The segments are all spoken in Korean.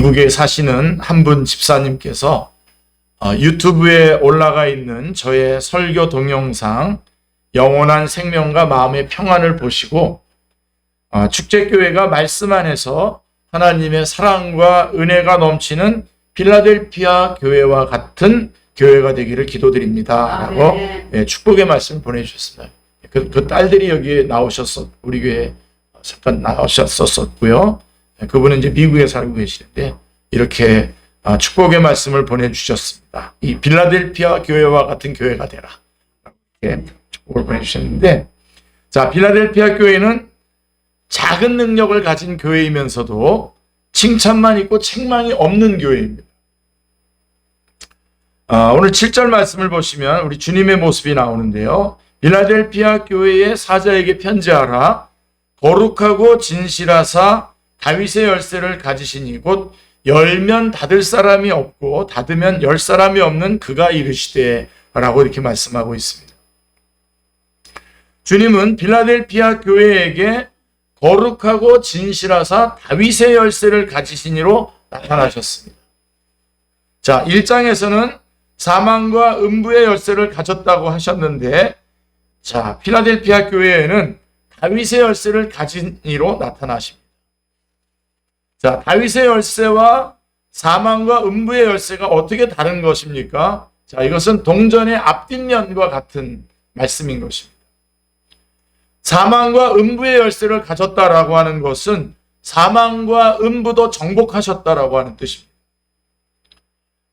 미국에 사시는 한 분 집사님께서 유튜브에 올라가 있는 저의 설교 동영상 영원한 생명과 마음의 평안을 보시고 축제교회가 말씀 안에서 하나님의 사랑과 은혜가 넘치는 필라델피아 교회와 같은 교회가 되기를 기도드립니다. 라고 축복의 말씀을 보내주셨습니다. 그 딸들이 여기에 우리 교회에 잠깐 나오셨었고요. 그분은 이제 미국에 살고 계시는데 이렇게 축복의 말씀을 보내주셨습니다. 이 필라델피아 교회와 같은 교회가 되라. 이렇게 축복을 보내주셨는데, 자, 필라델피아 교회는 작은 능력을 가진 교회이면서도 칭찬만 있고 책망이 없는 교회입니다. 오늘 7절 말씀을 보시면 우리 주님의 모습이 나오는데요. 필라델피아 교회의 사자에게 편지하라. 거룩하고 진실하사 다윗의 열쇠를 가지시니 곧 열면 닫을 사람이 없고 닫으면 열 사람이 없는 그가 이르시되 라고 이렇게 말씀하고 있습니다. 주님은 필라델피아 교회에게 거룩하고 진실하사 다윗의 열쇠를 가지시니로 나타나셨습니다. 자, 1장에서는 사망과 음부의 열쇠를 가졌다고 하셨는데, 자, 필라델피아 교회에는 다윗의 열쇠를 가진 이로 나타나십니다. 자, 다윗의 열쇠와 사망과 음부의 열쇠가 어떻게 다른 것입니까? 자, 이것은 동전의 앞뒷면과 같은 말씀인 것입니다. 사망과 음부의 열쇠를 가졌다라고 하는 것은 사망과 음부도 정복하셨다라고 하는 뜻입니다.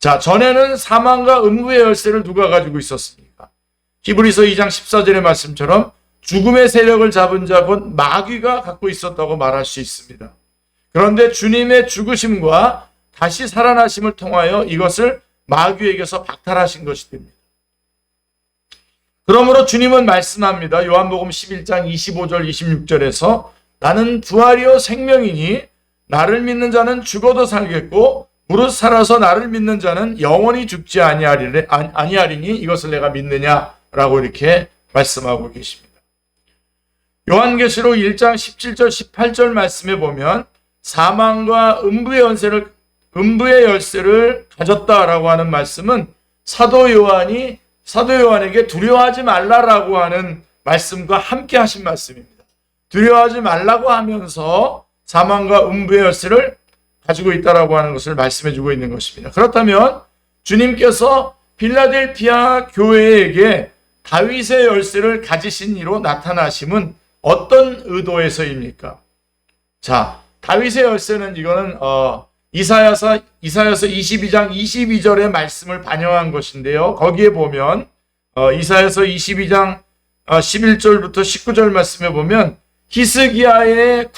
자, 전에는 사망과 음부의 열쇠를 누가 가지고 있었습니까? 히브리서 2장 14절의 말씀처럼 죽음의 세력을 잡은 자 곧 마귀가 갖고 있었다고 말할 수 있습니다. 그런데 주님의 죽으심과 다시 살아나심을 통하여 이것을 마귀에게서 박탈하신 것이 됩니다. 그러므로 주님은 말씀합니다. 요한복음 11장 25절 26절에서 나는 부활이요 생명이니 나를 믿는 자는 죽어도 살겠고 무릇 살아서 나를 믿는 자는 영원히 죽지 아니하리니 이것을 내가 믿느냐라고 이렇게 말씀하고 계십니다. 요한계시록 1장 17절 18절 말씀에 보면 사망과 음부의 열쇠를 가졌다라고 하는 말씀은 사도 요한에게 두려워하지 말라라고 하는 말씀과 함께 하신 말씀입니다. 두려워하지 말라고 하면서 사망과 음부의 열쇠를 가지고 있다라고 하는 것을 말씀해 주고 있는 것입니다. 그렇다면 주님께서 필라델피아 교회에게 다윗의 열쇠를 가지신 이로 나타나심은 어떤 의도에서입니까? 자, 다윗의 열쇠는 이거는 이사야서 22장 22절의 말씀을 반영한 것인데요. 거기에 보면 이사야서 22장 11절부터 19절 말씀에 보면 히스기야의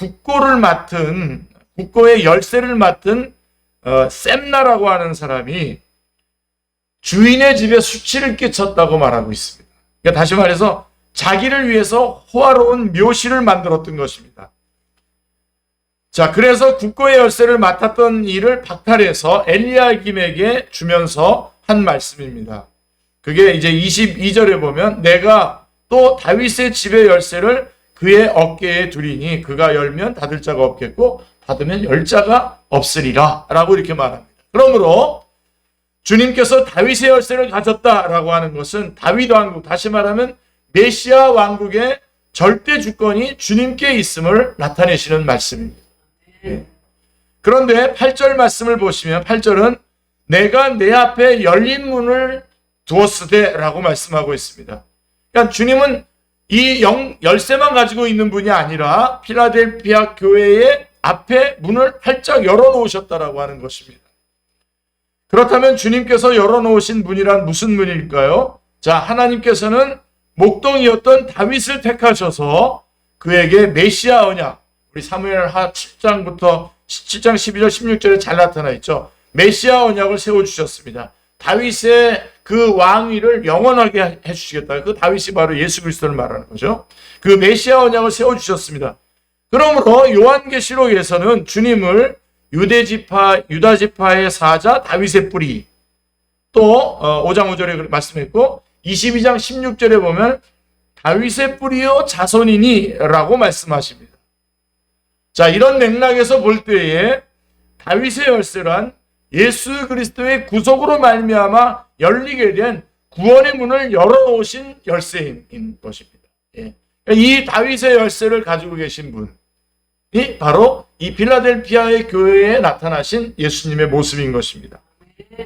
국고의 열쇠를 맡은 셈나라고 하는 사람이 주인의 집에 수치를 끼쳤다고 말하고 있습니다. 그러니까 다시 말해서 자기를 위해서 호화로운 묘실을 만들었던 것입니다. 자, 그래서 국고의 열쇠를 맡았던 이를 박탈해서 엘리야김에게 주면서 한 말씀입니다. 그게 이제 22절에 보면 내가 또 다윗의 집의 열쇠를 그의 어깨에 두리니 그가 열면 닫을 자가 없겠고 닫으면 열 자가 없으리라 라고 이렇게 말합니다. 그러므로 주님께서 다윗의 열쇠를 가졌다라고 하는 것은 다윗 왕국, 다시 말하면 메시아 왕국의 절대 주권이 주님께 있음을 나타내시는 말씀입니다. 그런데 8절 말씀을 보시면 8절은 내가 내 앞에 열린 문을 두었으되 라고 말씀하고 있습니다. 그러니까 주님은 이 열쇠만 가지고 있는 분이 아니라 필라델피아 교회의 앞에 문을 활짝 열어놓으셨다라고 하는 것입니다. 그렇다면 주님께서 열어놓으신 문이란 무슨 문일까요? 자, 하나님께서는 목동이었던 다윗을 택하셔서 그에게 메시아 언약, 우리 사무엘하 7장부터 7장 12절 16절에 잘 나타나 있죠. 메시아 언약을 세워주셨습니다. 다윗의 그 왕위를 영원하게 해주시겠다. 그 다윗이 바로 예수 그리스도를 말하는 거죠. 그 메시아 언약을 세워주셨습니다. 그러므로 요한계시록에서는 주님을 유다 지파의 사자 다윗의 뿌리, 또 5장 5절에 말씀했고 22장 16절에 보면 다윗의 뿌리요 자손이니 라고 말씀하십니다. 자, 이런 맥락에서 볼 때에 다윗의 열쇠란 예수 그리스도의 구속으로 말미암아 열리게 된 구원의 문을 열어놓으신 열쇠인 것입니다. 예. 이 다윗의 열쇠를 가지고 계신 분이 바로 이 빌라델피아의 교회에 나타나신 예수님의 모습인 것입니다.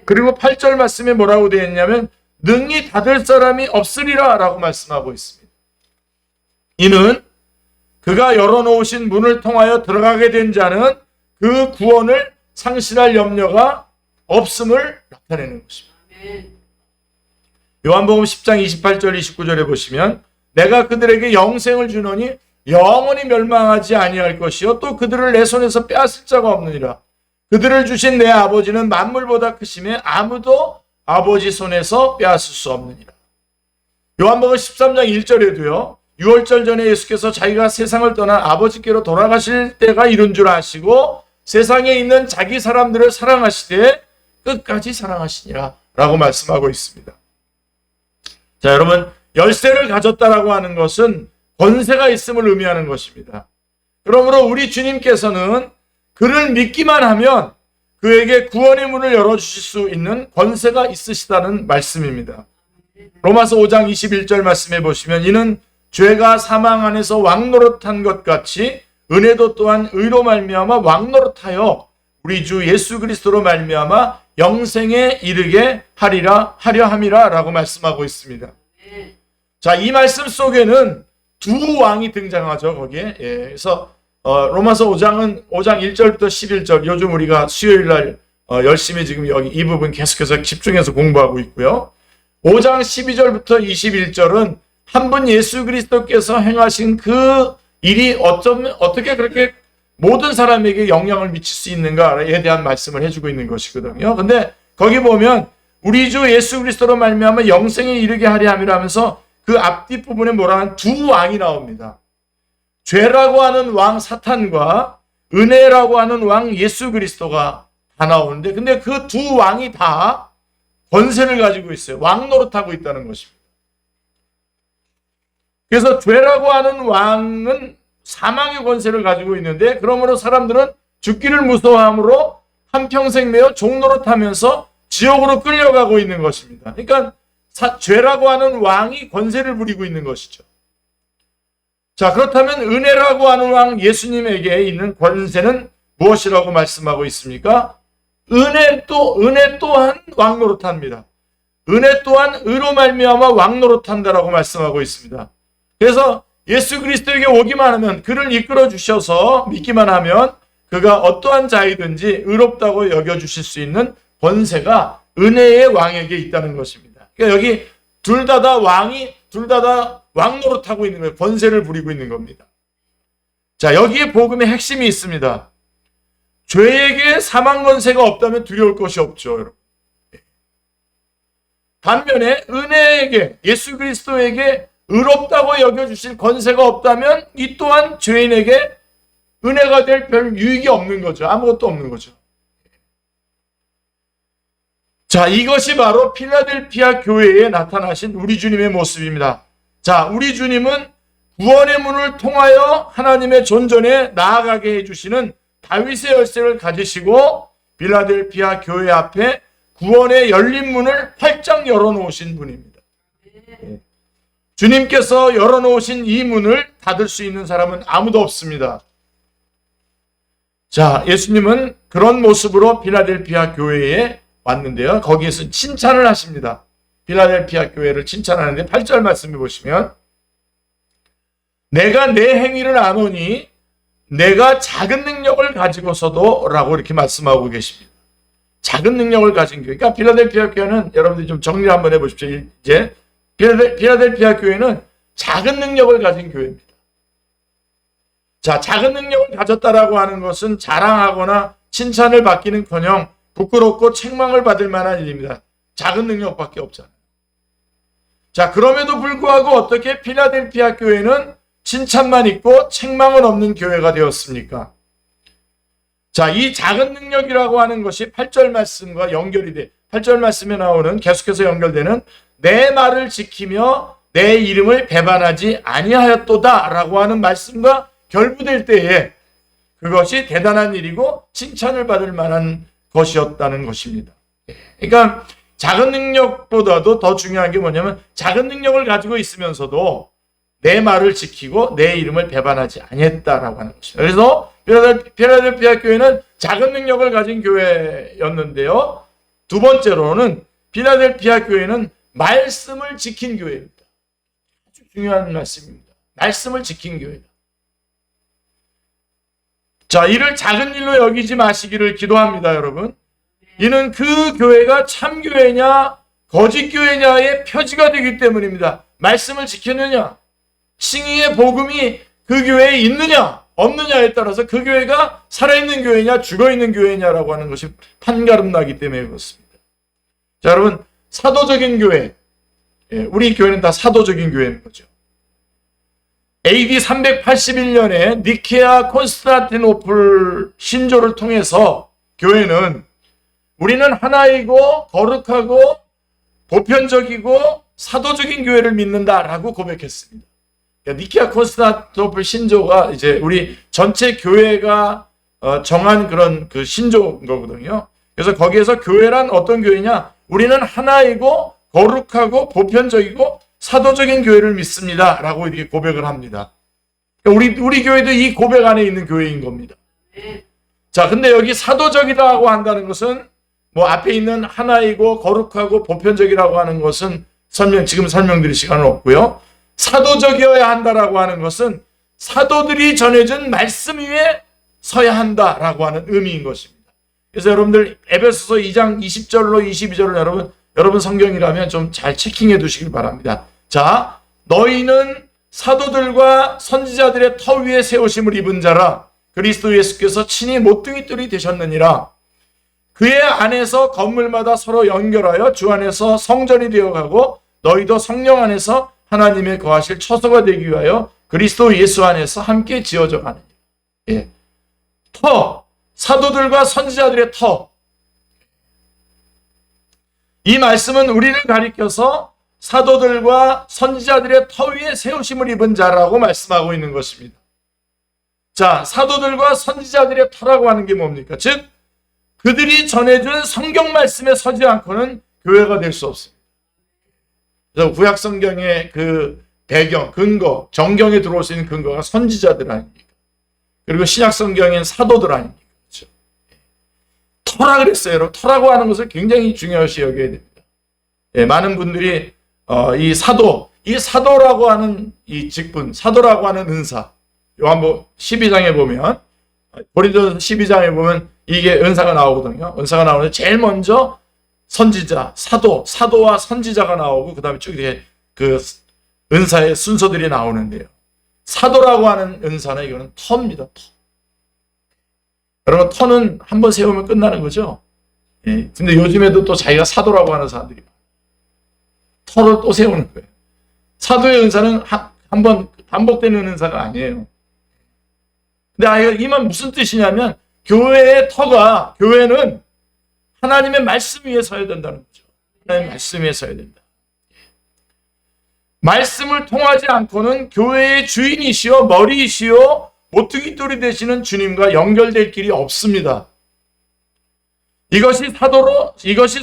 그리고 8절 말씀에 뭐라고 되어 있냐면 능히 닫을 사람이 없으리라 라고 말씀하고 있습니다. 이는 그가 열어놓으신 문을 통하여 들어가게 된 자는 그 구원을 상실할 염려가 없음을 나타내는 것입니다. 요한복음 10장 28절 29절에 보시면 내가 그들에게 영생을 주노니 영원히 멸망하지 아니할 것이요 또 그들을 내 손에서 빼앗을 자가 없느니라. 그들을 주신 내 아버지는 만물보다 크심에 아무도 아버지 손에서 빼앗을 수 없느니라. 요한복음 13장 1절에도요. 유월절 전에 예수께서 자기가 세상을 떠나 아버지께로 돌아가실 때가 이른 줄 아시고 세상에 있는 자기 사람들을 사랑하시되 끝까지 사랑하시니라 라고 말씀하고 있습니다. 자, 여러분, 열쇠를 가졌다라고 하는 것은 권세가 있음을 의미하는 것입니다. 그러므로 우리 주님께서는 그를 믿기만 하면 그에게 구원의 문을 열어주실 수 있는 권세가 있으시다는 말씀입니다. 로마서 5장 21절 말씀해 보시면 이는 죄가 사망 안에서 왕노릇한 것 같이 은혜도 또한 의로 말미암아 왕노릇하여 우리 주 예수 그리스도로 말미암아 영생에 이르게 하려 함이라 라고 말씀하고 있습니다. 자, 이 말씀 속에는 두 왕이 등장하죠. 거기에. 예, 그래서 로마서 5장 1절부터 11절 요즘 우리가 수요일날 열심히 지금 여기 이 부분 계속해서 집중해서 공부하고 있고요. 5장 12절부터 21절은 한 분 예수 그리스도께서 행하신 그 일이 어떻게 그렇게 모든 사람에게 영향을 미칠 수 있는가에 대한 말씀을 해주고 있는 것이거든요. 근데 거기 보면 우리 주 예수 그리스도로 말미암아 영생에 이르게 하려 함이라 하면서 그 앞뒷 부분에 뭐라 하는 두 왕이 나옵니다. 죄라고 하는 왕 사탄과 은혜라고 하는 왕 예수 그리스도가 다 나오는데 근데 그 두 왕이 다 권세를 가지고 있어요. 왕 노릇하고 있다는 것입니다. 그래서 죄라고 하는 왕은 사망의 권세를 가지고 있는데 그러므로 사람들은 죽기를 무서워함으로 한평생 매어 종노릇하면서 지옥으로 끌려가고 있는 것입니다. 그러니까 죄라고 하는 왕이 권세를 부리고 있는 것이죠. 자, 그렇다면 은혜라고 하는 왕 예수님에게 있는 권세는 무엇이라고 말씀하고 있습니까? 은혜 또한 왕노릇합니다. 은혜 또한 의로 말미암아 왕노릇한다라고 말씀하고 있습니다. 그래서 예수 그리스도에게 오기만 하면 그를 이끌어 주셔서 믿기만 하면 그가 어떠한 자이든지 의롭다고 여겨주실 수 있는 권세가 은혜의 왕에게 있다는 것입니다. 그러니까 여기 둘 다 왕노릇하고 있는 거예요. 권세를 부리고 있는 겁니다. 자, 여기에 복음의 핵심이 있습니다. 죄에게 사망 권세가 없다면 두려울 것이 없죠, 여러분. 반면에 은혜에게 예수 그리스도에게 의롭다고 여겨주실 권세가 없다면 이 또한 죄인에게 은혜가 될 별 유익이 없는 거죠. 아무것도 없는 거죠. 자, 이것이 바로 필라델피아 교회에 나타나신 우리 주님의 모습입니다. 자, 우리 주님은 구원의 문을 통하여 하나님의 존전에 나아가게 해주시는 다윗의 열쇠를 가지시고 필라델피아 교회 앞에 구원의 열린 문을 활짝 열어놓으신 분입니다. 주님께서 열어놓으신 이 문을 닫을 수 있는 사람은 아무도 없습니다. 자, 예수님은 그런 모습으로 필라델피아 교회에 왔는데요. 거기에서 칭찬을 하십니다. 필라델피아 교회를 칭찬하는데 8절 말씀해 보시면 내가 내 행위를 아노니 내가 작은 능력을 가지고서도 라고 이렇게 말씀하고 계십니다. 작은 능력을 가진 교회. 그러니까 필라델피아 교회는 여러분들이 좀 정리 한번 해보십시오. 이제 필라델피아 교회는 작은 능력을 가진 교회입니다. 자, 작은 능력을 가졌다라고 하는 것은 자랑하거나 칭찬을 받기는커녕 부끄럽고 책망을 받을 만한 일입니다. 작은 능력밖에 없잖아요. 자, 그럼에도 불구하고 어떻게 필라델피아 교회는 칭찬만 있고 책망은 없는 교회가 되었습니까? 자, 이 작은 능력이라고 하는 것이 8절 말씀과 연결이 돼 8절 말씀에 나오는 계속해서 연결되는 내 말을 지키며 내 이름을 배반하지 아니하였도다 라고 하는 말씀과 결부될 때에 그것이 대단한 일이고 칭찬을 받을 만한 것이었다는 것입니다. 그러니까 작은 능력보다도 더 중요한 게 뭐냐면 작은 능력을 가지고 있으면서도 내 말을 지키고 내 이름을 배반하지 아니했다라고 하는 것입니다. 그래서 필라델피아 교회는 작은 능력을 가진 교회였는데요. 두 번째로는 필라델피아 교회는 말씀을 지킨 교회입니다. 아주 중요한 말씀입니다. 말씀을 지킨 교회다. 자, 이를 작은 일로 여기지 마시기를 기도합니다, 여러분. 이는 그 교회가 참교회냐 거짓교회냐의 표지가 되기 때문입니다. 말씀을 지켰느냐, 칭의의 복음이 그 교회에 있느냐 없느냐에 따라서 그 교회가 살아있는 교회냐 죽어있는 교회냐라고 하는 것이 판가름 나기 때문에 그렇습니다. 자, 여러분, 사도적인 교회, 우리 교회는 다 사도적인 교회인 거죠. AD 381년에 니케아 콘스탄티노플 신조를 통해서 교회는 우리는 하나이고 거룩하고 보편적이고 사도적인 교회를 믿는다라고 고백했습니다. 니케아 콘스탄티노플 신조가 이제 우리 전체 교회가 정한 그런 그 신조인 거거든요. 그래서 거기에서 교회란 어떤 교회냐? 우리는 하나이고 거룩하고 보편적이고 사도적인 교회를 믿습니다라고 이렇게 고백을 합니다. 우리 교회도 이 고백 안에 있는 교회인 겁니다. 자, 근데 여기 사도적이라고 한다는 것은 뭐 앞에 있는 하나이고 거룩하고 보편적이라고 하는 것은 지금 설명드릴 시간은 없고요. 사도적이어야 한다라고 하는 것은 사도들이 전해준 말씀 위에 서야 한다라고 하는 의미인 것입니다. 그래서 여러분들 에베소서 2장 20절로 22절을 여러분 성경이라면 좀 잘 체킹해 두시길 바랍니다. 자, 너희는 사도들과 선지자들의 터 위에 세우심을 입은 자라 그리스도 예수께서 친히 모퉁이 뜰이 되셨느니라. 그의 안에서 건물마다 서로 연결하여 주 안에서 성전이 되어가고 너희도 성령 안에서 하나님의 거하실 처소가 되기 위하여 그리스도 예수 안에서 함께 지어져 가느니라. 예. 터, 사도들과 선지자들의 터. 이 말씀은 우리를 가리켜서 사도들과 선지자들의 터 위에 세우심을 입은 자라고 말씀하고 있는 것입니다. 자, 사도들과 선지자들의 터라고 하는 게 뭡니까? 즉, 그들이 전해준 성경 말씀에 서지 않고는 교회가 될 수 없습니다. 그래서 구약 성경의 그 배경, 근거, 정경에 들어올 수 있는 근거가 선지자들 아닙니까? 그리고 신약 성경엔 사도들 아닙니까? 그렇죠? 터라 그랬어요. 여러분, 터라고 하는 것을 굉장히 중요시 여겨야 됩니다. 예, 많은 분들이 이 사도라고 하는 이 직분, 사도라고 하는 은사, 요한복음 12장에 보면, 고린도서 12장에 보면 이게 은사가 나오거든요. 은사가 나오는데 제일 먼저 선지자, 사도와 선지자가 나오고 그 다음에 쭉 이렇게 그 은사의 순서들이 나오는데요. 사도라고 하는 은사는 이거는 터입니다. 터. 여러분, 터는 한번 세우면 끝나는 거죠. 예. 근데 요즘에도 또 자기가 사도라고 하는 사람들이 많아요. 터를 또 세우는 거예요. 사도의 은사는 한 번 반복되는 은사가 아니에요. 근데 이 말 무슨 뜻이냐면 교회의 터가, 교회는 하나님의 말씀 위에 서야 된다는 거죠. 하나님의 말씀 위에 서야 된다. 말씀을 통하지 않고는 교회의 주인이시여 머리이시여 모퉁이 돌이 되시는 주님과 연결될 길이 없습니다. 이것이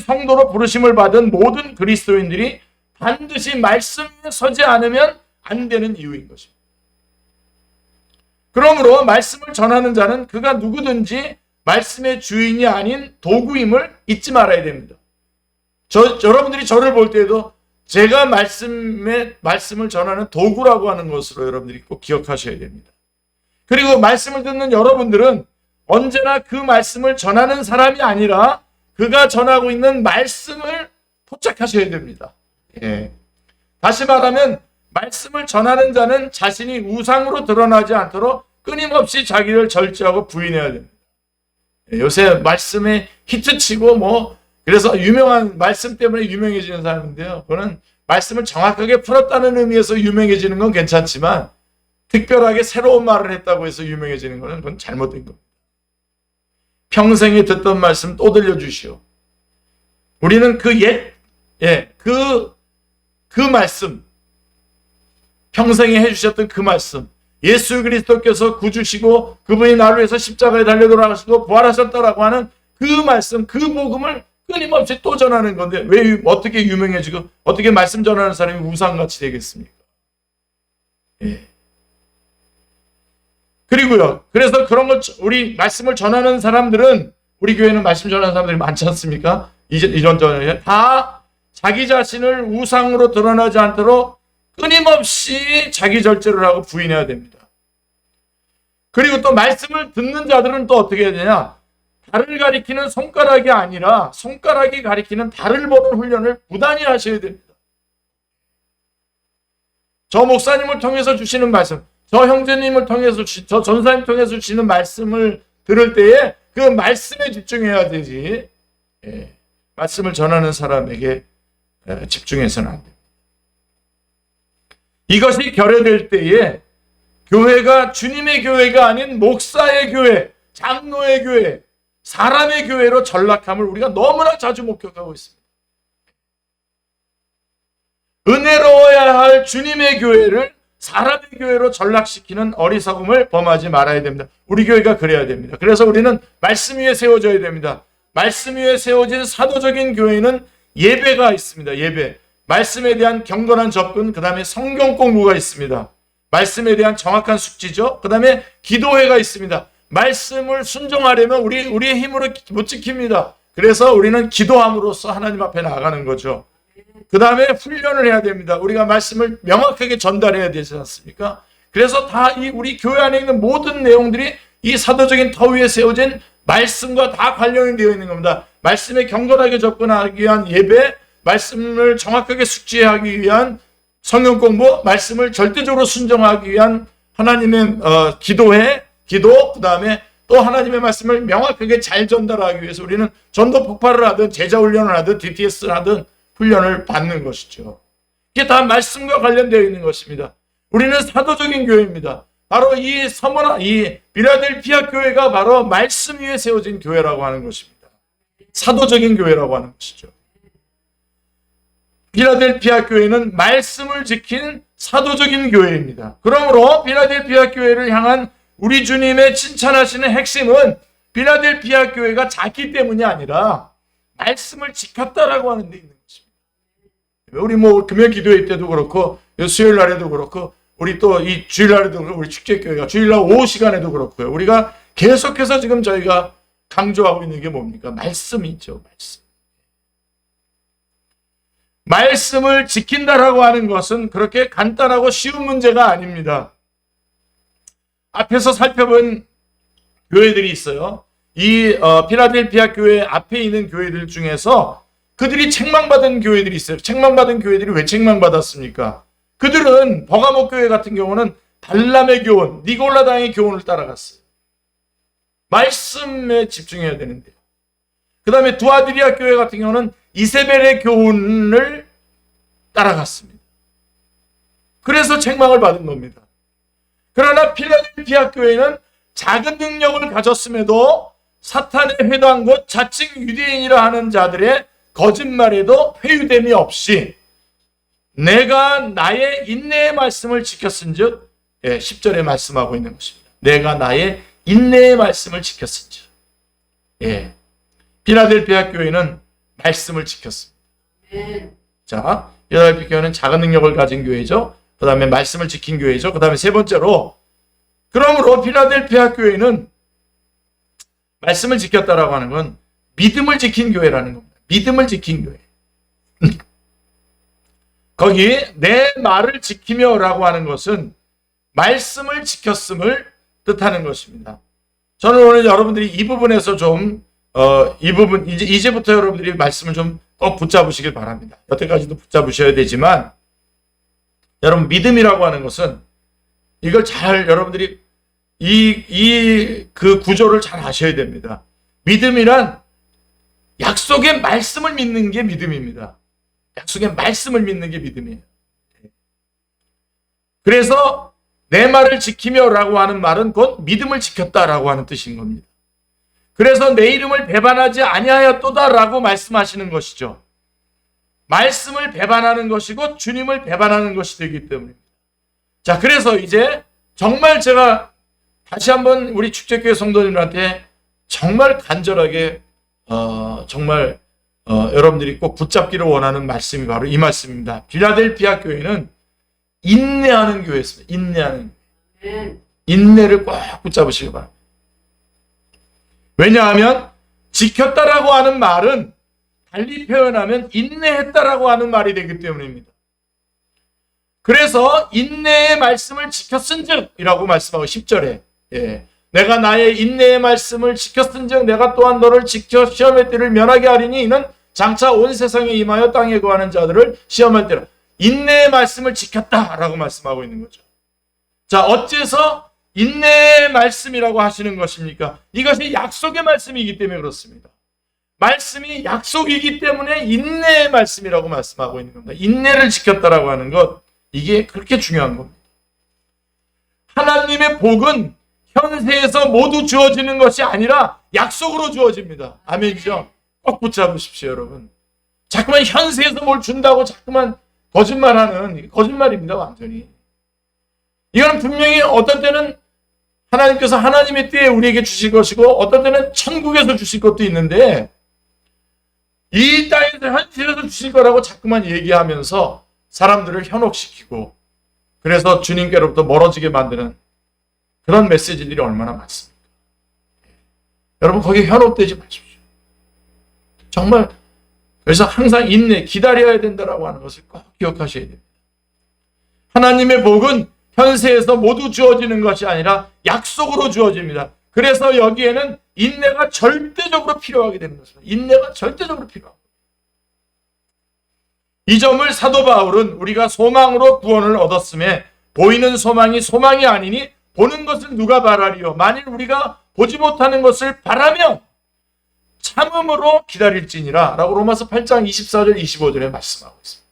성도로 부르심을 받은 모든 그리스도인들이 반드시 말씀 위에 서지 않으면 안 되는 이유인 것입니다. 그러므로 말씀을 전하는 자는 그가 누구든지 말씀의 주인이 아닌 도구임을 잊지 말아야 됩니다. 여러분들이 저를 볼 때에도 제가 말씀을 전하는 도구라고 하는 것으로 여러분들이 꼭 기억하셔야 됩니다. 그리고 말씀을 듣는 여러분들은 언제나 그 말씀을 전하는 사람이 아니라 그가 전하고 있는 말씀을 포착하셔야 됩니다. 예. 다시 말하면 말씀을 전하는 자는 자신이 우상으로 드러나지 않도록 끊임없이 자기를 절제하고 부인해야 됩니다. 요새 말씀에 히트치고 그래서 유명한 말씀 때문에 유명해지는 사람인데요. 그거는 말씀을 정확하게 풀었다는 의미에서 유명해지는 건 괜찮지만 특별하게 새로운 말을 했다고 해서 유명해지는 것은 그건 잘못된 겁니다. 평생에 듣던 말씀 또 들려주시오. 우리는 그 말씀, 평생에 해주셨던 그 말씀, 예수 그리스도께서 구주시고 그분이 나를 위해서 십자가에 달려 돌아가시고 부활하셨다라고 하는 그 말씀, 그 복음을 끊임없이 또 전하는 건데 왜 어떻게 유명해지고 어떻게 말씀 전하는 사람이 우상같이 되겠습니까? 예. 그리고요. 그래서 그런 걸 우리 말씀을 전하는 사람들은 우리 교회는 말씀 전하는 사람들이 많지 않습니까? 이런저런 다 자기 자신을 우상으로 드러나지 않도록 끊임없이 자기 절제를 하고 부인해야 됩니다. 그리고 또 말씀을 듣는 자들은 또 어떻게 해야 되냐? 달을 가리키는 손가락이 아니라 손가락이 가리키는 달을 보는 훈련을 부단히 하셔야 됩니다. 저 목사님을 통해서 주시는 말씀, 저 형제님을 통해서 저 전사님 통해서 주시는 말씀을 들을 때에 그 말씀에 집중해야 되지. 예, 말씀을 전하는 사람에게 집중해서는 안 됩니다. 이것이 결여될 때에 교회가 주님의 교회가 아닌 목사의 교회, 장로의 교회, 사람의 교회로 전락함을 우리가 너무나 자주 목격하고 있습니다. 은혜로워야 할 주님의 교회를 사람의 교회로 전락시키는 어리석음을 범하지 말아야 됩니다. 우리 교회가 그래야 됩니다. 그래서 우리는 말씀 위에 세워져야 됩니다. 말씀 위에 세워진 사도적인 교회는 예배가 있습니다. 예배. 말씀에 대한 경건한 접근, 그 다음에 성경 공부가 있습니다. 말씀에 대한 정확한 숙지죠. 그 다음에 기도회가 있습니다. 말씀을 순종하려면 우리의 힘으로 못 지킵니다. 그래서 우리는 기도함으로써 하나님 앞에 나아가는 거죠. 그 다음에 훈련을 해야 됩니다. 우리가 말씀을 명확하게 전달해야 되지 않습니까? 그래서 다 우리 교회 안에 있는 모든 내용들이 이 사도적인 터 위에 세워진 말씀과 다 관련이 되어 있는 겁니다. 말씀에 경건하게 접근하기 위한 예배, 말씀을 정확하게 숙지하기 위한 성경 공부, 말씀을 절대적으로 순종하기 위한 하나님의 기도회, 기도, 그 다음에 또 하나님의 말씀을 명확하게 잘 전달하기 위해서 우리는 전도 폭발을 하든 제자 훈련을 하든 DTS를 하든 훈련을 받는 것이죠. 이게 다 말씀과 관련되어 있는 것입니다. 우리는 사도적인 교회입니다. 바로 이 빌라델피아 교회가 바로 말씀 위에 세워진 교회라고 하는 것입니다. 사도적인 교회라고 하는 것이죠. 빌라델피아 교회는 말씀을 지킨 사도적인 교회입니다. 그러므로 빌라델피아 교회를 향한 우리 주님의 칭찬하시는 핵심은 빌라델피아 교회가 작기 때문이 아니라 말씀을 지켰다라고 하는 데 있는 것입니다. 우리 금요 기도회 때도 그렇고 수요일 날에도 그렇고 우리 또 이 주일 날에도 그렇고 우리 축제교회가 주일날 오후 시간에도 그렇고요. 우리가 계속해서 지금 저희가 강조하고 있는 게 뭡니까? 말씀이죠. 말씀. 말씀을 지킨다라고 하는 것은 그렇게 간단하고 쉬운 문제가 아닙니다. 앞에서 살펴본 교회들이 있어요. 이 필라델피아 교회 앞에 있는 교회들 중에서 그들이 책망받은 교회들이 있어요. 책망받은 교회들이 왜 책망받았습니까? 그들은 버가모 교회 같은 경우는 발람의 교훈, 니골라당의 교훈을 따라갔어요. 말씀에 집중해야 되는데요. 그 다음에 두아디리아 교회 같은 경우는 이세벨의 교훈을 따라갔습니다. 그래서 책망을 받은 겁니다. 그러나 필라델피아 교회는 작은 능력을 가졌음에도 사탄의 회당 곧 자칭 유대인이라 하는 자들의 거짓말에도 회유됨이 없이 내가 나의 인내의 말씀을 지켰은즉 10절에 말씀하고 있는 것입니다. 내가 나의 인내의 말씀을 지켰은즉 필라델피아 교회는 말씀을 지켰습니다. 자, 필라델피아 교회는 작은 능력을 가진 교회죠. 그 다음에 말씀을 지킨 교회죠. 그 다음에 세 번째로 그러므로 필라델피아 교회는 말씀을 지켰다라고 하는 건 믿음을 지킨 교회라는 겁니다. 믿음을 지킨 교회. 거기 내 말을 지키며 라고 하는 것은 말씀을 지켰음을 뜻하는 것입니다. 저는 오늘 여러분들이 이 부분에서 이 부분 이제부터 여러분들이 말씀을 좀 꼭 붙잡으시길 바랍니다. 여태까지도 붙잡으셔야 되지만 여러분 믿음이라고 하는 것은 이걸 잘 여러분들이 그 구조를 잘 아셔야 됩니다. 믿음이란 약속의 말씀을 믿는 게 믿음입니다. 약속의 말씀을 믿는 게 믿음이에요. 그래서 내 말을 지키며 라고 하는 말은 곧 믿음을 지켰다라고 하는 뜻인 겁니다. 그래서 내 이름을 배반하지 아니하였도다라고 말씀하시는 것이죠. 말씀을 배반하는 것이고 주님을 배반하는 것이 되기 때문입니다. 자, 그래서 이제 정말 제가 다시 한번 우리 축제교회 성도님들한테 정말 간절하게 정말 여러분들이 꼭 붙잡기를 원하는 말씀이 바로 이 말씀입니다. 빌라델피아 교회는 인내하는 교회였습니다. 인내하는 교회. 인내를 꼭 붙잡으시기 바랍니다. 왜냐하면 지켰다라고 하는 말은 달리 표현하면 인내했다라고 하는 말이 되기 때문입니다. 그래서 인내의 말씀을 지켰은즉 이라고 말씀하고 10절에 내가 나의 인내의 말씀을 지켰은즉 내가 또한 너를 지켜 시험의 때를 면하게 하리니 이는 장차 온 세상에 임하여 땅에 거하는 자들을 시험할 때라. 인내의 말씀을 지켰다라고 말씀하고 있는 거죠. 자, 어째서 인내의 말씀이라고 하시는 것입니까? 이것이 약속의 말씀이기 때문에 그렇습니다. 말씀이 약속이기 때문에 인내의 말씀이라고 말씀하고 있는 겁니다. 인내를 지켰다라고 하는 것, 이게 그렇게 중요한 겁니다. 하나님의 복은 현세에서 모두 주어지는 것이 아니라 약속으로 주어집니다. 아멘이죠? 꼭 붙잡으십시오, 여러분. 자꾸만 현세에서 뭘 준다고 자꾸만 거짓말하는 거짓말입니다, 완전히. 이건 분명히 어떤 때는 하나님께서 하나님의 때에 우리에게 주실 것이고 어떤 때는 천국에서 주실 것도 있는데 이 땅에서 현실에서 주실 거라고 자꾸만 얘기하면서 사람들을 현혹시키고 그래서 주님께로부터 멀어지게 만드는 그런 메시지들이 얼마나 많습니까? 여러분 거기에 현혹되지 마십시오. 정말 그래서 항상 인내, 기다려야 된다라고 하는 것을 꼭 기억하셔야 됩니다. 하나님의 복은 현세에서 모두 주어지는 것이 아니라 약속으로 주어집니다. 그래서 여기에는 인내가 절대적으로 필요하게 되는 것입니다. 인내가 절대적으로 필요합니다. 이 점을 사도 바울은 우리가 소망으로 구원을 얻었음에 보이는 소망이 소망이 아니니 보는 것을 누가 바라리요. 만일 우리가 보지 못하는 것을 바라면 참음으로 기다릴지니라 라고 로마서 8장 24절 25절에 말씀하고 있습니다.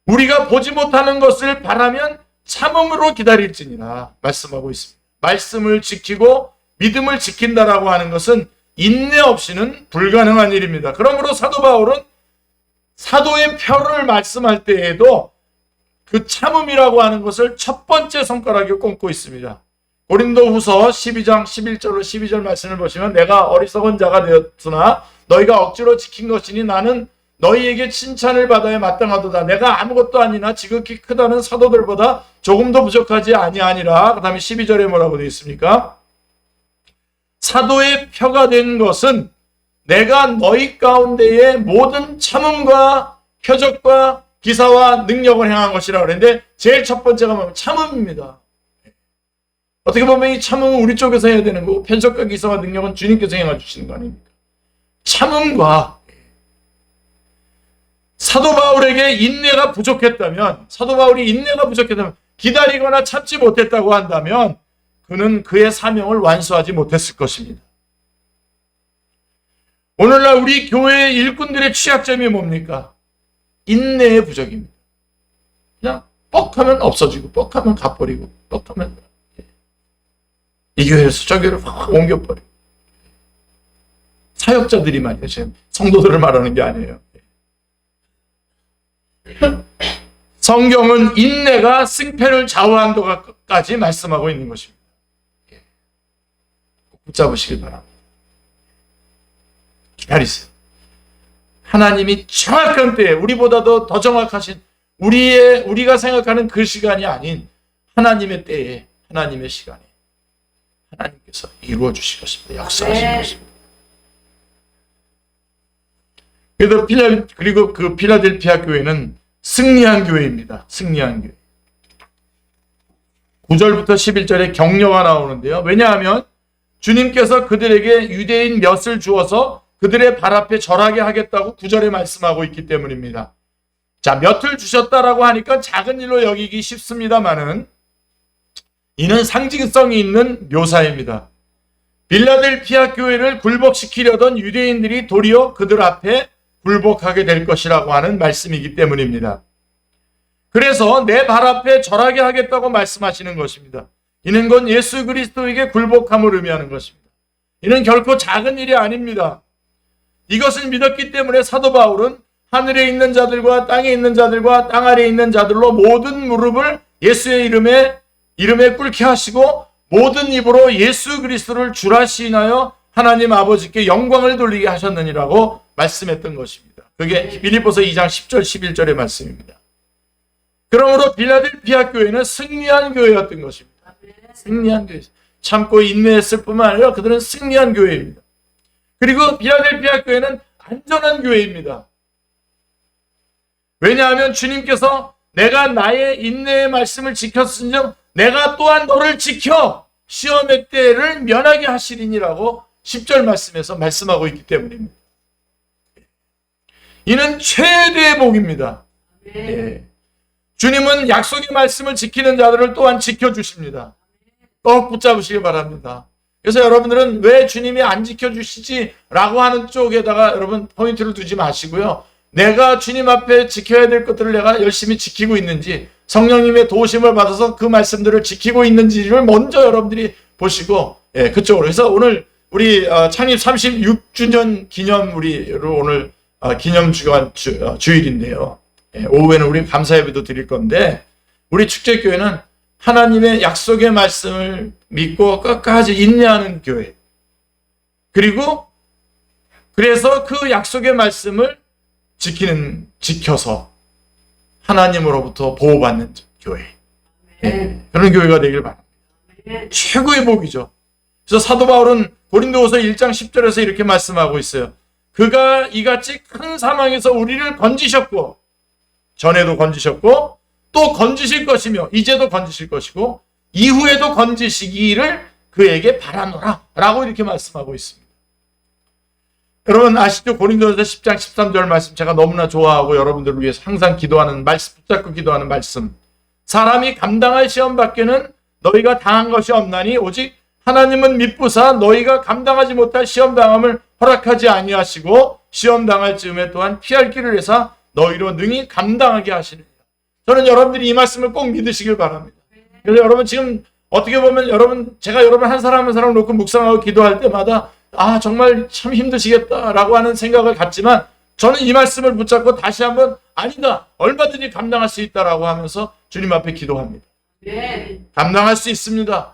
우리가 보지 못하는 것을 바라면 참음으로 기다릴지니라 말씀하고 있습니다. 말씀을 지키고 믿음을 지킨다라고 하는 것은 인내 없이는 불가능한 일입니다. 그러므로 사도 바울은 사도의 표를 말씀할 때에도 그 참음이라고 하는 것을 첫 번째 손가락에 꼽고 있습니다. 고린도후서 12장 11절로 12절 말씀을 보시면 내가 어리석은 자가 되었으나 너희가 억지로 지킨 것이니 나는 너희에게 칭찬을 받아야 마땅하도다. 내가 아무것도 아니나 지극히 크다는 사도들보다 조금도 부족하지 아니하니라. 그 다음에 12절에 뭐라고 되어 있습니까? 사도의 표가 된 것은 내가 너희 가운데에 모든 참음과 표적과 기사와 능력을 행한 것이라고 그랬는데 제일 첫 번째가 뭐냐면 참음입니다. 어떻게 보면 이 참음은 우리 쪽에서 해야 되는 거고 표적과 기사와 능력은 주님께서 행해 주시는 거 아닙니까? 참음과 사도 바울에게 인내가 부족했다면 사도 바울이 인내가 부족했다면 기다리거나 참지 못했다고 한다면 그는 그의 사명을 완수하지 못했을 것입니다. 오늘날 우리 교회의 일꾼들의 취약점이 뭡니까? 인내의 부족입니다. 그냥 뻑하면 없어지고 뻑하면 가버리고 뻑하면 이 교회에서 저 교회를 확 옮겨버리고 사역자들이 말이에요. 지금 성도들을 말하는 게 아니에요. 성경은 인내가 승패를 좌우한다고까지 말씀하고 있는 것입니다. 붙잡으시길 바랍니다. 기다리세요. 하나님이 정확한 때에 우리보다도 더 정확하신 우리가 생각하는 그 시간이 아닌 하나님의 때에 하나님의 시간에 하나님께서 이루어 주실 것입니다. 역사하실 것입니다. 그리고 그 필라델피아 교회는 승리한 교회입니다. 승리한 교회. 9절부터 11절에 격려가 나오는데요. 왜냐하면 주님께서 그들에게 유대인 몇을 주어서 그들의 발 앞에 절하게 하겠다고 9절에 말씀하고 있기 때문입니다. 자, 몇을 주셨다라고 하니까 작은 일로 여기기 쉽습니다만은 이는 상징성이 있는 묘사입니다. 빌라델피아 교회를 굴복시키려던 유대인들이 도리어 그들 앞에 굴복하게 될 것이라고 하는 말씀이기 때문입니다. 그래서 내 발 앞에 절하게 하겠다고 말씀하시는 것입니다. 이는 건 예수 그리스도에게 굴복함을 의미하는 것입니다. 이는 결코 작은 일이 아닙니다. 이것을 믿었기 때문에 사도 바울은 하늘에 있는 자들과 땅에 있는 자들과 땅 아래에 있는 자들로 모든 무릎을 예수의 이름에 꿇게 하시고 모든 입으로 예수 그리스도를 주라 시인하여 하나님 아버지께 영광을 돌리게 하셨느니라고 말씀했던 것입니다. 그게 빌립보서 2장 10절 11절의 말씀입니다. 그러므로 빌라델피아 교회는 승리한 교회였던 것입니다. 승리한 교회. 참고 인내했을 뿐만 아니라 그들은 승리한 교회입니다. 그리고 빌라델피아 교회는 안전한 교회입니다. 왜냐하면 주님께서 내가 나의 인내의 말씀을 지켰은즉 내가 또한 너를 지켜 시험의 때를 면하게 하시리니라고 10절 말씀에서 말씀하고 있기 때문입니다. 이는 최대의 복입니다. 예. 주님은 약속의 말씀을 지키는 자들을 또한 지켜주십니다. 꼭 붙잡으시기 바랍니다. 그래서 여러분들은 왜 주님이 안 지켜주시지? 라고 하는 쪽에다가 여러분 포인트를 두지 마시고요. 내가 주님 앞에 지켜야 될 것들을 내가 열심히 지키고 있는지, 성령님의 도우심을 받아서 그 말씀들을 지키고 있는지를 먼저 여러분들이 보시고, 예, 그쪽으로. 그래서 오늘 우리 창립 36주년 기념으로 오늘 기념 주일인데요. 예, 오후에는 우리 감사 예배도 드릴 건데, 우리 축제교회는 하나님의 약속의 말씀을 믿고 끝까지 인내하는 교회. 그리고 그래서 그 약속의 말씀을 지켜서 하나님으로부터 보호받는 교회. 예, 그런 교회가 되길 바랍니다. 최고의 복이죠. 그래서 사도 바울은 고린도후서 1장 10절에서 이렇게 말씀하고 있어요. 그가 이같이 큰 사망에서 우리를 건지셨고, 전에도 건지셨고 또 건지실 것이며 이제도 건지실 것이고 이후에도 건지시기를 그에게 바라노라 라고 이렇게 말씀하고 있습니다. 여러분 아시죠? 고린도전서 10장 13절 말씀 제가 너무나 좋아하고 여러분들을 위해서 항상 기도하는 말씀, 붙잡고 기도하는 말씀. 사람이 감당할 시험 밖에는 너희가 당한 것이 없나니 오직 하나님은 미쁘사 너희가 감당하지 못할 시험 당함을 허락하지 아니하시고 시험 당할 즈음에 또한 피할 길을 내사 너희로 능히 감당하게 하시느니라. 저는 여러분들이 이 말씀을 꼭 믿으시길 바랍니다. 그래서 여러분 지금 어떻게 보면 제가 여러분 한 사람 한 사람 놓고 묵상하고 기도할 때마다 정말 참 힘드시겠다라고 하는 생각을 갖지만 저는 이 말씀을 붙잡고 다시 한번 아니다. 얼마든지 감당할 수 있다라고 하면서 주님 앞에 기도합니다. 감당할 수 있습니다.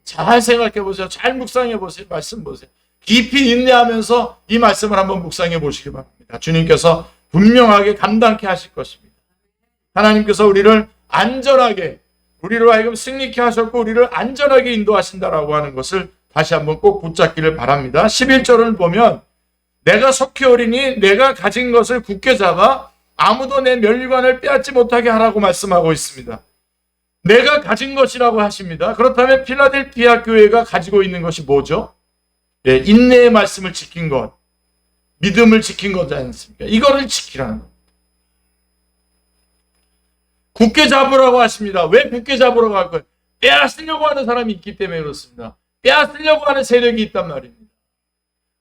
잘 생각해 보세요. 잘 묵상해 보세요. 말씀 보세요. 깊이 인내하면서 이 말씀을 한번 묵상해 보시기 바랍니다. 주님께서 분명하게 감당케 하실 것입니다. 하나님께서 우리를 안전하게, 우리로 하여금 승리케 하셨고 우리를 안전하게 인도하신다라고 하는 것을 다시 한번 꼭 붙잡기를 바랍니다. 11절을 보면 내가 속히 오리니 내가 가진 것을 굳게 잡아 아무도 내 멸관을 빼앗지 못하게 하라고 말씀하고 있습니다. 내가 가진 것이라고 하십니다. 그렇다면 필라델피아 교회가 가지고 있는 것이 뭐죠? 예, 인내의 말씀을 지킨 것, 믿음을 지킨 거지 않습니까? 이거를 지키라는 것. 굳게 잡으라고 하십니다. 왜 굳게 잡으라고 할 거예요? 빼앗으려고 하는 사람이 있기 때문에 그렇습니다. 빼앗으려고 하는 세력이 있단 말입니다.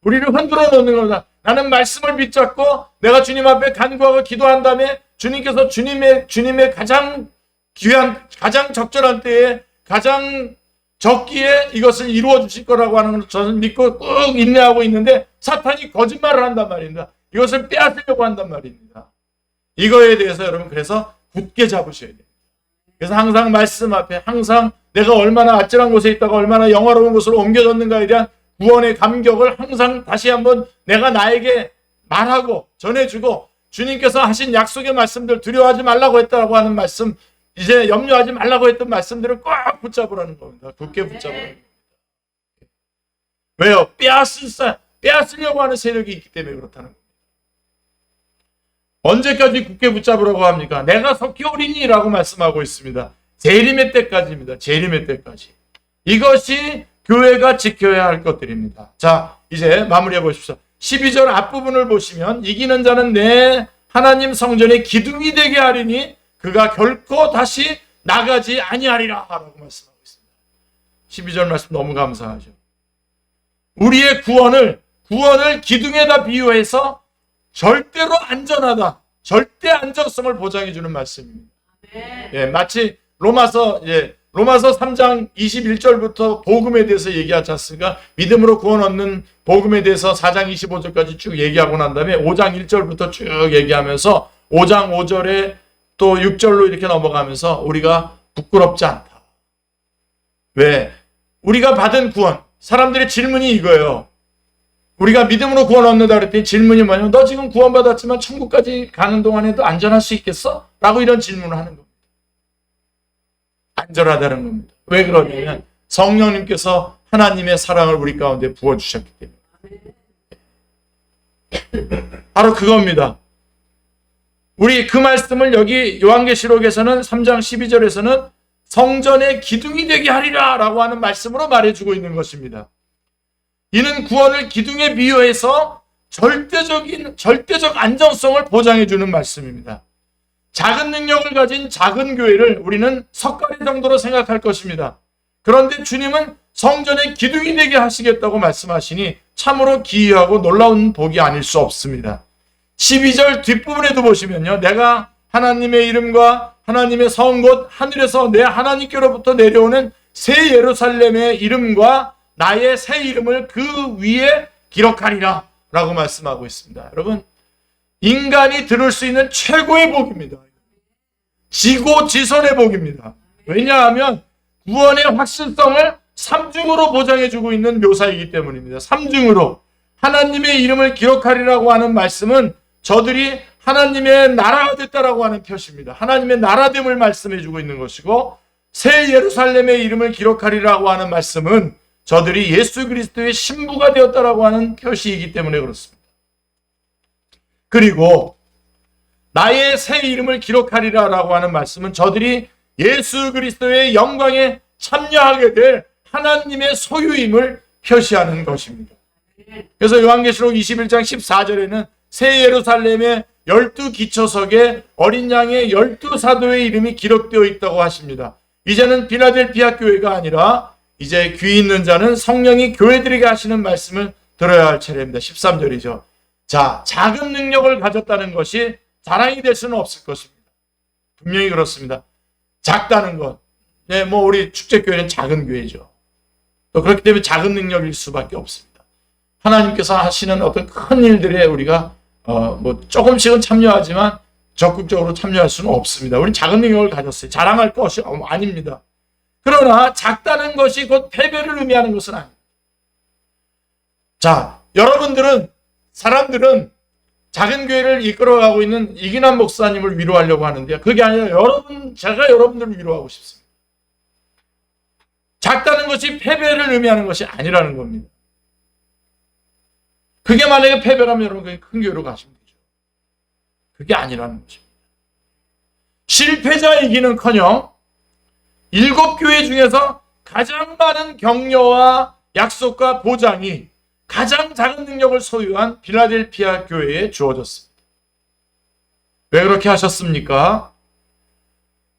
우리를 흔들어 놓는 겁니다. 나는 말씀을 붙잡고 내가 주님 앞에 간구하고 기도한 다음에 주님께서 주님의 가장 귀한, 가장 적절한 때에 가장 적기에 이것을 이루어 주실 거라고 하는 걸 저는 믿고 꾹 인내하고 있는데 사탄이 거짓말을 한단 말입니다. 이것을 빼앗으려고 한단 말입니다. 이거에 대해서 여러분 그래서 굳게 잡으셔야 돼요. 그래서 항상 말씀 앞에 항상 내가 얼마나 아찔한 곳에 있다가 얼마나 영화로운 곳으로 옮겨졌는가에 대한 구원의 감격을 항상 다시 한번 내가 나에게 말하고 전해주고 주님께서 하신 약속의 말씀들 두려워하지 말라고 했다고 하는 말씀 이제 염려하지 말라고 했던 말씀들을 꼭 붙잡으라는 겁니다. 굳게 붙잡으라는 겁니다. 왜요? 빼앗으려고 하는 세력이 있기 때문에 그렇다는 겁니다. 언제까지 굳게 붙잡으라고 합니까? 내가 속히 오리니라고 말씀하고 있습니다. 재림의 때까지입니다. 재림의 때까지. 이것이 교회가 지켜야 할 것들입니다. 자, 이제 마무리해 보십시오. 12절 앞부분을 보시면 이기는 자는 내 하나님 성전의 기둥이 되게 하리니 그가 결코 다시 나가지 아니하리라 라고 말씀하고 있습니다. 12절 말씀 너무 감사하죠. 우리의 구원을 기둥에다 비유해서 절대로 안전하다. 절대 안정성을 보장해 주는 말씀입니다. 예, 마치 로마서 3장 21절부터 복음에 대해서 얘기하지 않습니까? 믿음으로 구원 얻는 복음에 대해서 4장 25절까지 쭉 얘기하고 난 다음에 5장 1절부터 쭉 얘기하면서 5장 5절에 또 6절로 이렇게 넘어가면서 우리가 부끄럽지 않다. 왜? 우리가 받은 구원, 사람들의 질문이 이거예요. 우리가 믿음으로 구원 얻는다 그랬더니 질문이 뭐냐면 너 지금 구원받았지만 천국까지 가는 동안에도 안전할 수 있겠어? 라고 이런 질문을 하는 겁니다. 안전하다는 겁니다. 왜 그러냐면 성령님께서 하나님의 사랑을 우리 가운데 부어주셨기 때문에. 바로 그겁니다. 우리 그 말씀을 여기 요한계시록에서는 3장 12절에서는 성전의 기둥이 되게 하리라 라고 하는 말씀으로 말해주고 있는 것입니다. 이는 구원을 기둥에 비유해서 절대적 안정성을 보장해주는 말씀입니다. 작은 능력을 가진 작은 교회를 우리는 석가래 정도로 생각할 것입니다. 그런데 주님은 성전의 기둥이 되게 하시겠다고 말씀하시니 참으로 기이하고 놀라운 복이 아닐 수 없습니다. 12절 뒷부분에도 보시면요. 내가 하나님의 이름과 하나님의 성 곧 하늘에서 내 하나님께로부터 내려오는 새 예루살렘의 이름과 나의 새 이름을 그 위에 기록하리라 라고 말씀하고 있습니다. 여러분, 인간이 들을 수 있는 최고의 복입니다. 지고지선의 복입니다. 왜냐하면 구원의 확실성을 3중으로 보장해주고 있는 묘사이기 때문입니다. 3중으로 하나님의 이름을 기록하리라고 하는 말씀은 저들이 하나님의 나라가 됐다라고 하는 표시입니다. 하나님의 나라됨을 말씀해주고 있는 것이고, 새 예루살렘의 이름을 기록하리라고 하는 말씀은 저들이 예수 그리스도의 신부가 되었다라고 하는 표시이기 때문에 그렇습니다. 그리고 나의 새 이름을 기록하리라라고 하는 말씀은 저들이 예수 그리스도의 영광에 참여하게 될 하나님의 소유임을 표시하는 것입니다. 그래서 요한계시록 21장 14절에는 새 예루살렘의 12기초석에 어린 양의 12사도의 이름이 기록되어 있다고 하십니다. 이제는 빌라델피아 교회가 아니라 이제 귀 있는 자는 성령이 교회들에게 하시는 말씀을 들어야 할 차례입니다. 13절이죠. 자, 작은 능력을 가졌다는 것이 자랑이 될 수는 없을 것입니다. 분명히 그렇습니다. 작다는 것. 네, 뭐 우리 축제교회는 작은 교회죠. 또 그렇기 때문에 작은 능력일 수밖에 없습니다. 하나님께서 하시는 어떤 큰 일들에 우리가 뭐 조금씩은 참여하지만 적극적으로 참여할 수는 없습니다. 우리는 작은 능력을 가졌어요. 자랑할 것이 아닙니다. 그러나 작다는 것이 곧 패배를 의미하는 것은 아닙니다. 자, 사람들은 작은 교회를 이끌어가고 있는 이기남 목사님을 위로하려고 하는데요. 그게 아니라 제가 여러분들을 위로하고 싶습니다. 작다는 것이 패배를 의미하는 것이 아니라는 겁니다. 그게 만약에 패배라면 여러분 큰 교회로 가시면 되죠. 그게 아니라는 것입니다. 실패자이기는커녕 7교회 중에서 가장 많은 격려와 약속과 보장이 가장 작은 능력을 소유한 빌라델피아 교회에 주어졌습니다. 왜 그렇게 하셨습니까?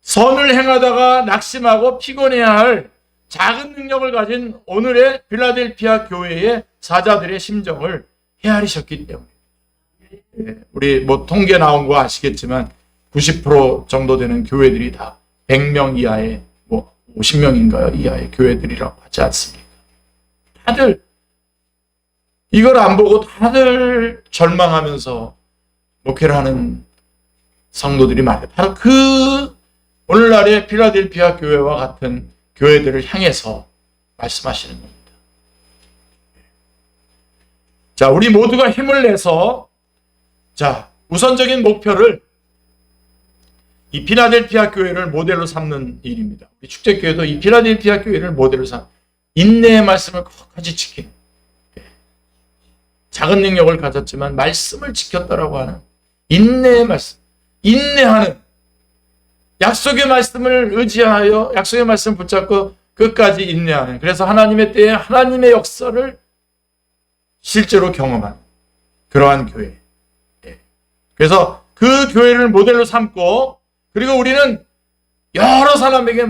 선을 행하다가 낙심하고 피곤해야 할 작은 능력을 가진 오늘의 빌라델피아 교회의 사자들의 심정을 헤아리셨기 때문에. 우리 뭐 통계 나온 거 아시겠지만 90% 정도 되는 교회들이 다 100명 이하의 50명인가요? 이하의 교회들이라고 하지 않습니까? 다들 이걸 안 보고 다들 절망하면서 목회를 하는 성도들이 많아요. 바로 그 오늘날의 필라델피아 교회와 같은 교회들을 향해서 말씀하시는 겁니다. 자, 우리 모두가 힘을 내서 우선적인 목표를 이 필라델피아 교회를 모델로 삼는 일입니다. 우리 축제교회도 이 필라델피아 교회를 모델로 인내의 말씀을 끝까지 지키는, 작은 능력을 가졌지만 말씀을 지켰다라고 하는 인내의 말씀, 인내하는, 약속의 말씀을 의지하여 약속의 말씀을 붙잡고 끝까지 인내하는, 그래서 하나님의 때에 하나님의 역사를 실제로 경험하는 그러한 교회. 그래서 그 교회를 모델로 삼고, 그리고 우리는 여러 사람에게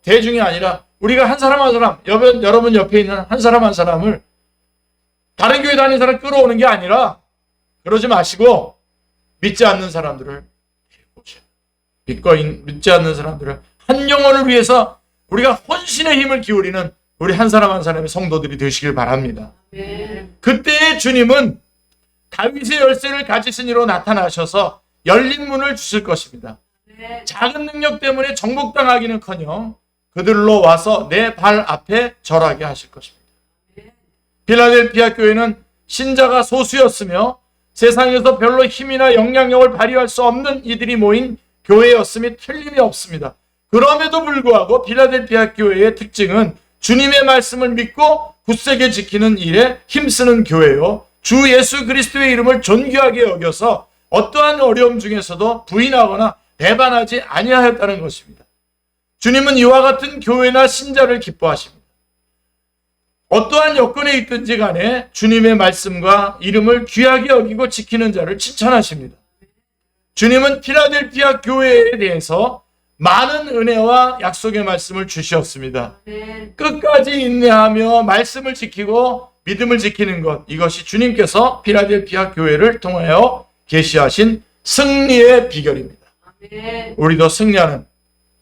대중이 아니라 우리가 한 사람 한 사람, 여러분 옆에 있는 한 사람 한 사람을 다른 교회 다니는 사람 끌어오는 게 아니라 그러지 마시고 믿지 않는 사람들을 믿지 않는 사람들을 한 영혼을 위해서 우리가 혼신의 힘을 기울이는 우리 한 사람 한 사람의 성도들이 되시길 바랍니다. 그때의 주님은 다윗의 열쇠를 가지신 이로 나타나셔서 열린 문을 주실 것입니다. 작은 능력 때문에 정복당하기는커녕 그들로 와서 내 발 앞에 절하게 하실 것입니다. 필라델피아 교회는 신자가 소수였으며 세상에서 별로 힘이나 영향력을 발휘할 수 없는 이들이 모인 교회였음이 틀림이 없습니다. 그럼에도 불구하고 필라델피아 교회의 특징은 주님의 말씀을 믿고 굳세게 지키는 일에 힘쓰는 교회요, 주 예수 그리스도의 이름을 존귀하게 여겨서 어떠한 어려움 중에서도 부인하거나 배반하지 아니하였다는 것입니다. 주님은 이와 같은 교회나 신자를 기뻐하십니다. 어떠한 여건에 있든지 간에 주님의 말씀과 이름을 귀하게 여기고 지키는 자를 칭찬하십니다. 주님은 필라델피아 교회에 대해서 많은 은혜와 약속의 말씀을 주셨습니다. 끝까지 인내하며 말씀을 지키고 믿음을 지키는 것, 이것이 주님께서 필라델피아 교회를 통하여 계시하신 승리의 비결입니다. 우리도 승리하는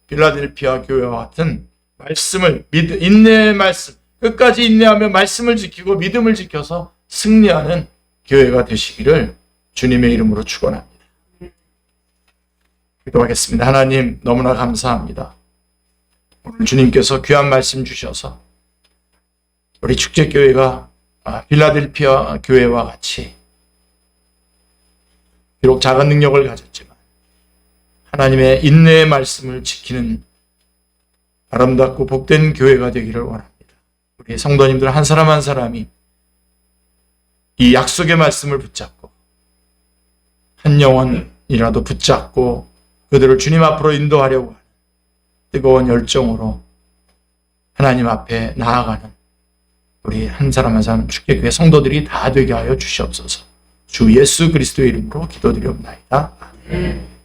필라델피아 교회와 같은 말씀을, 인내의 말씀, 끝까지 인내하며 말씀을 지키고 믿음을 지켜서 승리하는 교회가 되시기를 주님의 이름으로 축원합니다. 기도하겠습니다. 하나님, 너무나 감사합니다. 오늘 주님께서 귀한 말씀 주셔서 우리 축제교회가 필라델피아 교회와 같이 비록 작은 능력을 가졌지만 하나님의 인내의 말씀을 지키는 아름답고 복된 교회가 되기를 원합니다. 우리 성도님들 한 사람 한 사람이 이 약속의 말씀을 붙잡고 한 영혼이라도 붙잡고 그들을 주님 앞으로 인도하려고 하는 뜨거운 열정으로 하나님 앞에 나아가는 우리 한 사람 한 사람 축제교회 성도들이 다 되게 하여 주시옵소서. 주 예수 그리스도의 이름으로 기도드리옵나이다. 아멘.